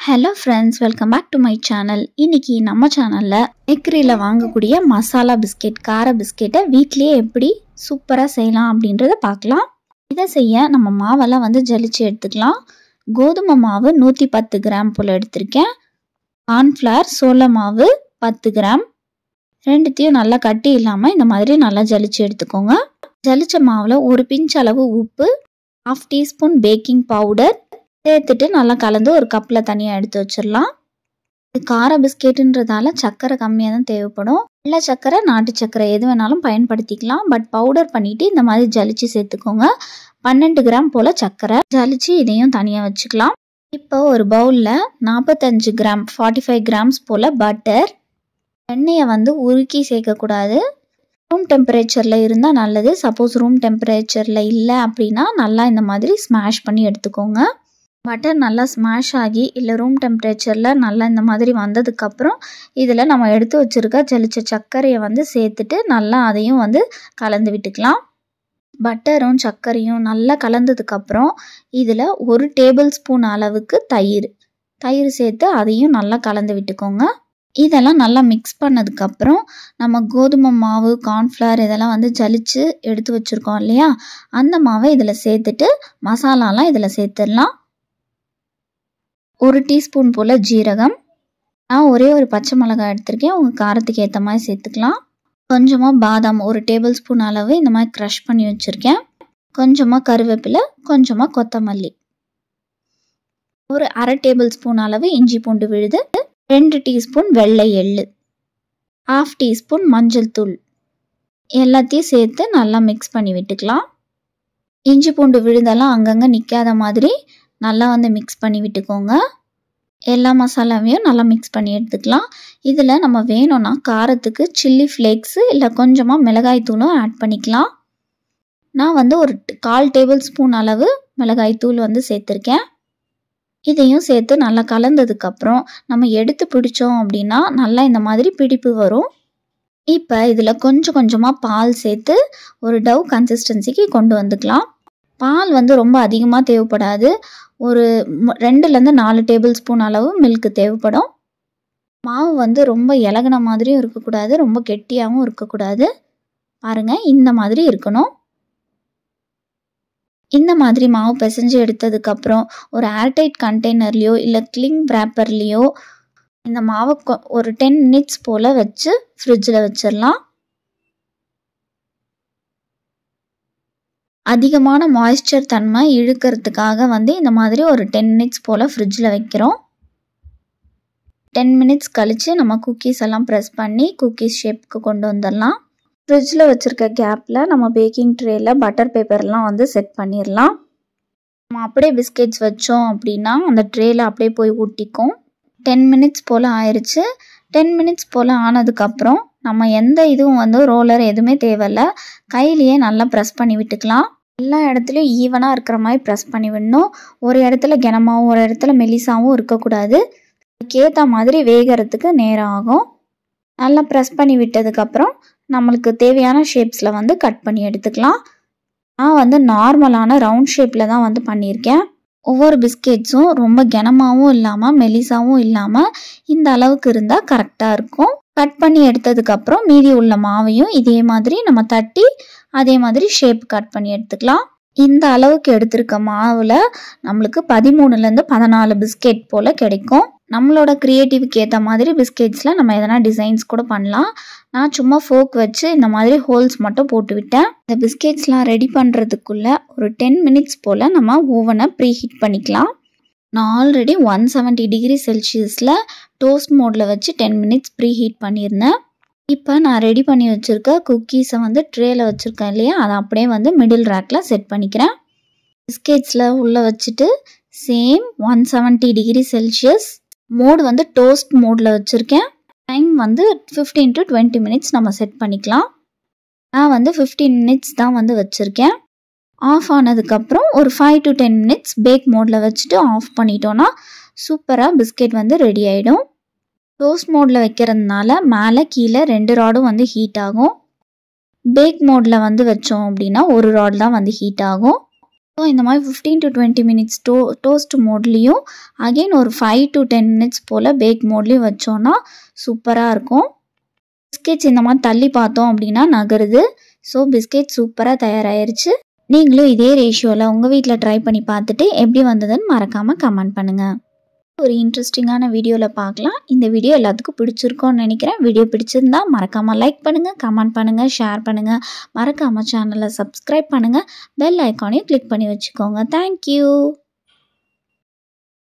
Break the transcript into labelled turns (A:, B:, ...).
A: Hello friends, welcome back to my channel. இன்றைக்கி நம்ம சேனலில் பேக்கரியில் வாங்கக்கூடிய மசாலா பிஸ்கெட், கார பிஸ்கெட்டை வீட்லேயே எப்படி சூப்பராக செய்யலாம் அப்படின்றத பார்க்கலாம். இதை செய்ய நம்ம மாவெல்லாம் ஜலிச்சு எடுத்துக்கலாம். கோதுமை மாவு 110 கிராம் போல் எடுத்திருக்கேன். கார்ன்ஃப்ளவர், சோள மாவு 10 கிராம். ரெண்டுத்தையும் நல்லா கட்டி இல்லாமல் இந்த மாதிரி நல்லா ஜலிச்சு எடுத்துக்கோங்க. ஜலிச்ச மாவில் ஒரு பிஞ்ச் அளவு உப்பு, 1/2 டீஸ்பூன் பேக்கிங் பவுடர் சேர்த்துட்டு நல்லா கலந்து ஒரு கப்பில் தனியாக எடுத்து வச்சிடலாம். இது கார பிஸ்கெட்டுன்றதால சர்க்கரை கம்மியாக தான் தேவைப்படும். வெள்ளை சர்க்கரை, நாட்டு சர்க்கரை எது வேணாலும் பயன்படுத்திக்கலாம். பட் பவுடர் பண்ணிவிட்டு இந்த மாதிரி ஜலிச்சு சேர்த்துக்கோங்க. 12 கிராம் போல் சர்க்கரை ஜலிச்சு இதையும் தனியாக வச்சுக்கலாம். இப்போ ஒரு பவுலில் 45 கிராம் 45 கிராம்ஸ் போல் பட்டர். எண்ணெயை உருக்கி சேர்க்கக்கூடாது. ரூம் டெம்பரேச்சரில் இருந்தால் நல்லது. சப்போஸ் ரூம் டெம்பரேச்சரில் இல்லை அப்படின்னா நல்லா இந்த மாதிரி ஸ்மாஷ் பண்ணி எடுத்துக்கோங்க. பட்டர் நல்லா ஸ்மாஷ் ஆகி இல்லை ரூம் டெம்பரேச்சரில் நல்லா இந்த மாதிரி வந்ததுக்கப்புறம் இதில் நம்ம எடுத்து வச்சுருக்க ஜலிச்ச சர்க்கரையை சேர்த்துட்டு நல்லா அதையும் கலந்து விட்டுக்கலாம். பட்டரும் சர்க்கரையும் நல்லா கலந்ததுக்கப்புறம் இதில் 1 டேபிள் ஸ்பூன் அளவுக்கு தயிர் சேர்த்து அதையும் நல்லா கலந்து விட்டுக்கோங்க. இதெல்லாம் நல்லா மிக்ஸ் பண்ணதுக்கப்புறம் நம்ம கோதுமை மாவு, கார்ன்ஃப்ளவர் இதெல்லாம் ஜலிச்சு எடுத்து வச்சுருக்கோம் இல்லையா, அந்த மாவை இதில் சேர்த்துட்டு மசாலாலாம் இதில் சேர்த்துடலாம். 1 டீஸ்பூன் போல் ஜீரகம், நான் ஒரே ஒரு பச்சை மிளகாய் எடுத்திருக்கேன். உங்கள் காரத்துக்கு ஏற்ற மாதிரி சேர்த்துக்கலாம். கொஞ்சமாக பாதாம் 1 டேபிள் ஸ்பூன் அளவு இந்த மாதிரி க்ரஷ் பண்ணி வச்சுருக்கேன். கொஞ்சமாக கருவேப்பிலை, கொஞ்சமாக கொத்தமல்லி, ஒரு 1/2 டேபிள் ஸ்பூன் அளவு இஞ்சி பூண்டு விழுது, 2 டீஸ்பூன் வெள்ளை எள்ளு, 1/2 டீஸ்பூன் மஞ்சள் தூள் எல்லாத்தையும் சேர்த்து நல்லா மிக்ஸ் பண்ணி விட்டுக்கலாம். இஞ்சி பூண்டு விழுதெல்லாம் அங்கங்கே நிற்காத மாதிரி நல்லா மிக்ஸ் பண்ணி விட்டுக்கோங்க. எல்லா மசாலாவையும் நல்லா மிக்ஸ் பண்ணி எடுத்துக்கலாம். இதில் நம்ம வேணும்னா காரத்துக்கு சில்லி ஃப்ளேக்ஸு இல்லை கொஞ்சமாக மிளகாய் தூளும் ஆட் பண்ணிக்கலாம். நான் ஒரு 1/4 டேபிள் ஸ்பூன் அளவு மிளகாய் தூள் சேர்த்துருக்கேன். இதையும் சேர்த்து நல்லா கலந்ததுக்கப்புறம் நம்ம எடுத்து பிடிச்சோம் அப்படின்னா நல்லா இந்த மாதிரி பிடிப்பு வரும். இப்போ இதில் கொஞ்சம் கொஞ்சமாக பால் சேர்த்து ஒரு டவ் கன்சிஸ்டன்சிக்கு கொண்டு வந்துக்கலாம். பால் ரொம்ப அதிகமாக தேவைப்படாது. ஒரு 2லேருந்து 4 டேபிள் ஸ்பூன் அளவு மில்க் தேவைப்படும். மாவு ரொம்ப இலகுன மாதிரியும் இருக்கக்கூடாது, ரொம்ப கெட்டியாகவும் இருக்கக்கூடாது. பாருங்கள், இந்த மாதிரி இருக்கணும். இந்த மாதிரி மாவு பிசைஞ்சு எடுத்ததுக்கப்புறம் ஒரு ஏர்டைட் கண்டெய்னர்லேயோ இல்லை கிளிங் ரேப்பர்லேயோ இந்த மாவை ஒரு 10 மினிட்ஸ் போல் வச்சு ஃப்ரிட்ஜில் வச்சிடலாம். அதிகமான மாய்ஸ்சர் தன்மை இழுக்கிறதுக்காக இந்த மாதிரி ஒரு 10 மினிட்ஸ் போல் ஃப்ரிட்ஜில் வைக்கிறோம். 10 மினிட்ஸ் கழித்து நம்ம குக்கீஸ் எல்லாம் ப்ரெஸ் பண்ணி குக்கீஸ் ஷேப்புக்கு கொண்டு வந்துடலாம். ஃப்ரிட்ஜில் வச்சுருக்க கேப்பில் நம்ம பேக்கிங் ட்ரேயில் பட்டர் பேப்பர்லாம் செட் பண்ணிடலாம். நம்ம அப்படியே பிஸ்கெட்ஸ் வச்சோம் அப்படின்னா அந்த ட்ரேயில் அப்படியே போய் ஊட்டிக்கும். 10 மினிட்ஸ் போல் ஆயிடுச்சு. 10 மினிட்ஸ் போல் ஆனதுக்கப்புறம் நம்ம எந்த இதுவும் ரோலர் எதுவுமே தேவையில்லை, கையிலையே நல்லா ப்ரெஸ் பண்ணி விட்டுக்கலாம். எல்லா இடத்துலையும் ஈவனாக இருக்கிற மாதிரி ப்ரெஸ் பண்ணி விடணும். ஒரு இடத்துல கனமாகவும் ஒரு இடத்துல மெலிசாகவும் இருக்கக்கூடாது. அதுக்கேற்ற மாதிரி வேகிறதுக்கு நேரம் ஆகும். நல்லா ப்ரெஸ் பண்ணி விட்டதுக்கப்புறம் நம்மளுக்கு தேவையான ஷேப்ஸில் கட் பண்ணி எடுத்துக்கலாம். நான் நார்மலான ரவுண்ட் ஷேப்பில் தான் பண்ணியிருக்கேன். ஒவ்வொரு பிஸ்கெட்ஸும் ரொம்ப கனமாகவும் இல்லாமல் மெலிசாகவும் இல்லாமல் இந்த அளவுக்கு இருந்தால் கரெக்டாக இருக்கும். கட் பண்ணி எடுத்ததுக்கப்புறம் மீதி உள்ள மாவையும் இதே மாதிரி நம்ம தட்டி அதே மாதிரி ஷேப் கட் பண்ணி எடுத்துக்கலாம். இந்த அளவுக்கு எடுத்திருக்க மாவில் நம்மளுக்கு 13லேருந்து 14 பிஸ்கெட் போல் கிடைக்கும். நம்மளோட க்ரியேட்டிவ்க்கு ஏற்ற மாதிரி பிஸ்கெட்ஸில் நம்ம எதனா டிசைன்ஸ் கூட பண்ணலாம். நான் சும்மா ஃபோக் வச்சு இந்த மாதிரி ஹோல்ஸ் மட்டும் போட்டு விட்டேன். இந்த பிஸ்கெட்ஸ்லாம் ரெடி பண்ணுறதுக்குள்ளே ஒரு 10 மினிட்ஸ் போல் நம்ம ஓவனை ப்ரீ ஹீட் பண்ணிக்கலாம். நான் ஆல்ரெடி 170 டிகிரி செல்சியஸில் டோஸ்ட் மோடில் வச்சு 10 மினிட்ஸ் ப்ரீ ஹீட் பண்ணியிருந்தேன். இப்போ நான் ரெடி பண்ணி வச்சுருக்க குக்கீஸை ட்ரேயில் வச்சுருக்கேன் இல்லையா, அதை அப்படியே மிடில் ரேக்கில் செட் பண்ணிக்கிறேன். பிஸ்கெட்ஸில் உள்ளே வச்சுட்டு same 170 degree Celsius mode toast மோடில் வச்சுருக்கேன். டைம் 15 to 20 மினிட்ஸ் நம்ம செட் பண்ணிக்கலாம். நான் 15 மினிட்ஸ் தான் வச்சுருக்கேன். ஆஃப் ஆனதுக்கப்புறம் ஒரு 5 to 10 மினிட்ஸ் பேக் மோடில் வச்சுட்டு ஆஃப் பண்ணிட்டோன்னா சூப்பராக பிஸ்கெட் ரெடி ஆகிடும். டோஸ்ட் மோடில் வைக்கிறதுனால மேலே கீழே 2 ராடும் ஹீட் ஆகும். பேக் மோடில் வச்சோம் அப்படின்னா ஒரு ராட் தான் ஹீட் ஆகும். ஸோ இந்த மாதிரி 15 to 20 மினிட்ஸ் டோஸ்ட் மோட்லேயும் அகெயின் ஒரு 5 to 10 மினிட்ஸ் போல் பேக் மோட்லேயும் வச்சோன்னா சூப்பராக இருக்கும். பிஸ்கெட்ஸ் இந்த மாதிரி தள்ளி பார்த்தோம் அப்படின்னா நகருது. ஸோ பிஸ்கெட் சூப்பராக தயாராகிருச்சு. நீங்களும் இதே ரேஷியோவில் உங்கள் வீட்டில் ட்ரை பண்ணி பார்த்துட்டு எப்படி வந்ததுன்னு மறக்காமல் கமெண்ட் பண்ணுங்கள். ஒரு இன்ட்ரெஸ்டிங்கான வீடியோவில் பார்க்கலாம். இந்த வீடியோ எல்லாத்துக்கும் பிடிச்சிருக்கோன்னு நினைக்கிறேன். வீடியோ பிடிச்சிருந்தா மறக்காமல் லைக் பண்ணுங்கள், கமெண்ட் பண்ணுங்கள், ஷேர் பண்ணுங்கள். மறக்காமல் சேனலை சப்ஸ்கிரைப் பண்ணுங்கள். பெல் ஐக்கானையும் கிளிக் பண்ணி வச்சுக்கோங்க. தேங்க்யூ.